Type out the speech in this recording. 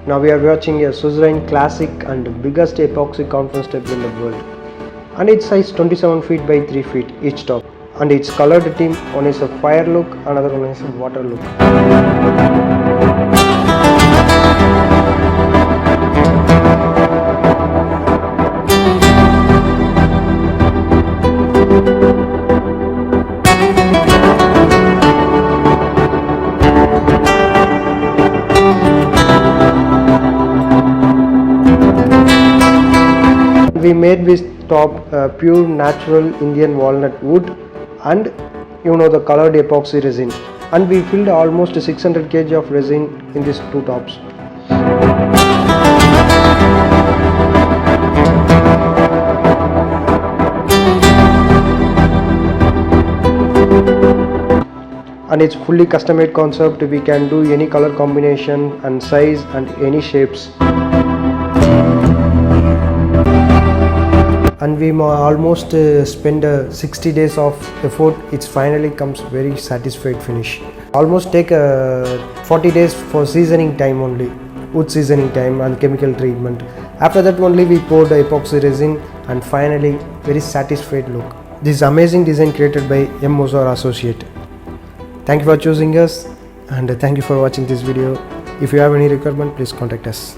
Now we are watching a Suzerain classic and biggest epoxy conference table in the world, and its size 27 feet by 3 feet each top, and its colored theme, one is a fire look, another one is a water look. We made this top pure natural Indian walnut wood and the colored epoxy resin, and we filled almost 600 kg of resin in these two tops. And it's fully custom made concept. We can do any color combination and size and any shapes. And we almost spend 60 days of effort. It finally comes very satisfied finish. Almost take 40 days for seasoning time only, wood seasoning time and chemical treatment. After that only we poured the epoxy resin, and finally very satisfied look. This amazing design created by M. Mozar Associate. Thank you for choosing us, and thank you for watching this video. If you have any requirement, please contact us.